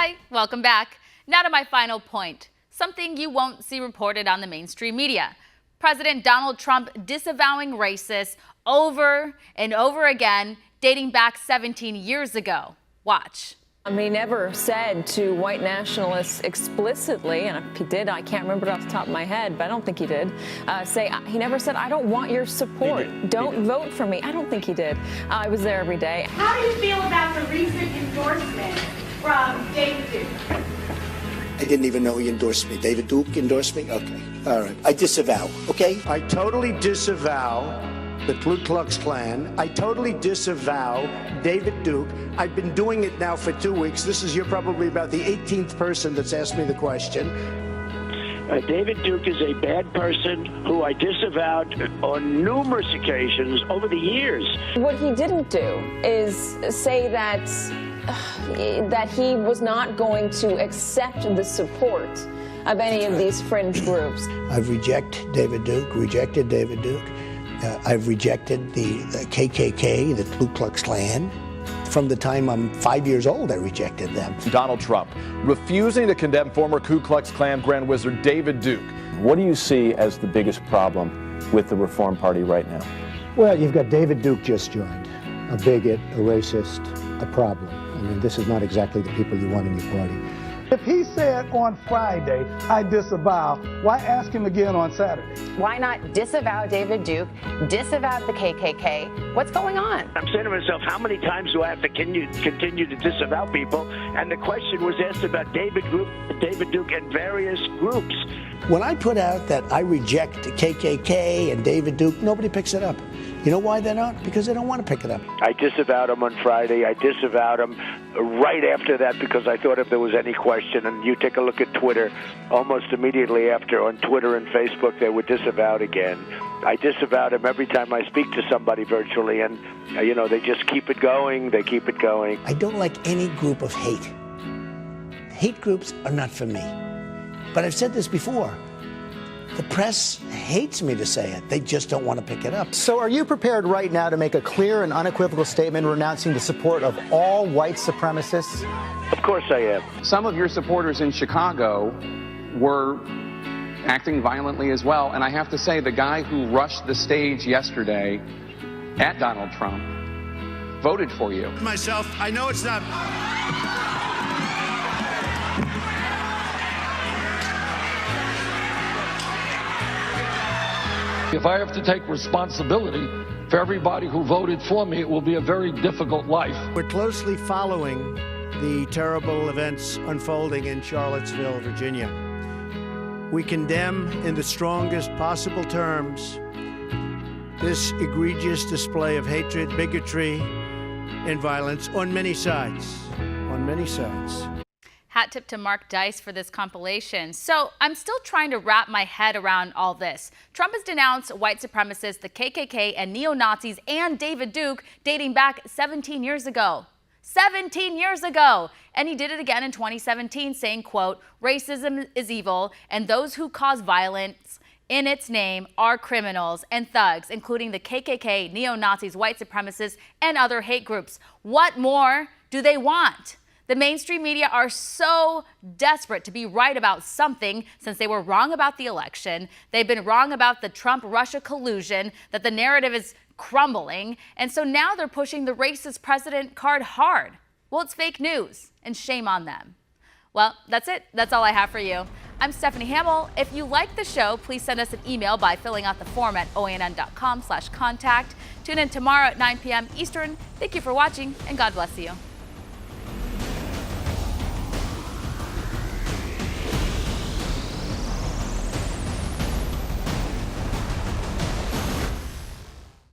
Hi, welcome back. Now to my final point, something you won't see reported on the mainstream media. President Donald Trump disavowing racists over and over again, dating back 17 years ago. Watch. He never said to white nationalists explicitly, and if he did, I can't remember it off the top of my head, but I don't think he did, he never said, I don't want your support. Don't vote for me. I don't think he did. I was there every day. How do you feel about the recent endorsement from David Duke? I didn't even know he endorsed me. David Duke endorsed me? Okay. All right. I disavow, okay? I totally disavow the Ku Klux Klan. I totally disavow David Duke. I've been doing it now for 2 weeks. You're probably about the 18th person that's asked me the question. David Duke is a bad person who I disavowed on numerous occasions over the years. What he didn't do is say that he was not going to accept the support of any of these fringe groups. I've rejected David Duke. I've rejected the KKK, the Ku Klux Klan. From the time I'm 5 years old, I rejected them. Donald Trump refusing to condemn former Ku Klux Klan Grand Wizard David Duke. What do you see as the biggest problem with the Reform Party right now? Well, you've got David Duke just joined, a bigot, a racist, a problem. I mean, this is not exactly the people you want in your party. If he said on Friday, I disavow, why ask him again on Saturday? Why not disavow David Duke, disavow the KKK? What's going on? I'm saying to myself, how many times do I have to continue to disavow people? And the question was asked about David Duke and various groups. When I put out that I reject KKK and David Duke, nobody picks it up. You know why they don't? Because they don't want to pick it up. I disavowed him on Friday. I disavowed him right after that because I thought if there was any question, and you take a look at Twitter, almost immediately after on Twitter and Facebook, they were disavowed again. I disavowed him every time I speak to somebody virtually, and, they just keep it going. They keep it going. I don't like any group of hate. Hate groups are not for me. But I've said this before. The press hates me to say it. They just don't want to pick it up. So are you prepared right now to make a clear and unequivocal statement renouncing the support of all white supremacists? Of course I am. Some of your supporters in Chicago were acting violently as well. And I have to say, the guy who rushed the stage yesterday at Donald Trump voted for you. Myself, I know it's not... If I have to take responsibility for everybody who voted for me, it will be a very difficult life. We're closely following the terrible events unfolding in Charlottesville, Virginia. We condemn in the strongest possible terms this egregious display of hatred, bigotry, and violence on many sides. On many sides. Hat tip to Mark Dice for this compilation. So I'm still trying to wrap my head around all this. Trump has denounced white supremacists, the KKK, and neo-Nazis, and David Duke dating back 17 years ago. 17 years ago! And he did it again in 2017, saying, quote, racism is evil, and those who cause violence in its name are criminals and thugs, including the KKK, neo-Nazis, white supremacists, and other hate groups. What more do they want? The mainstream media are so desperate to be right about something since they were wrong about the election. They've been wrong about the Trump-Russia collusion, that the narrative is crumbling. And so now they're pushing the racist president card hard. Well, it's fake news, and shame on them. Well, that's it. That's all I have for you. I'm Stephanie Hamill. If you like the show, please send us an email by filling out the form at onn.com/contact. Tune in tomorrow at 9 p.m. Eastern. Thank you for watching, and God bless you.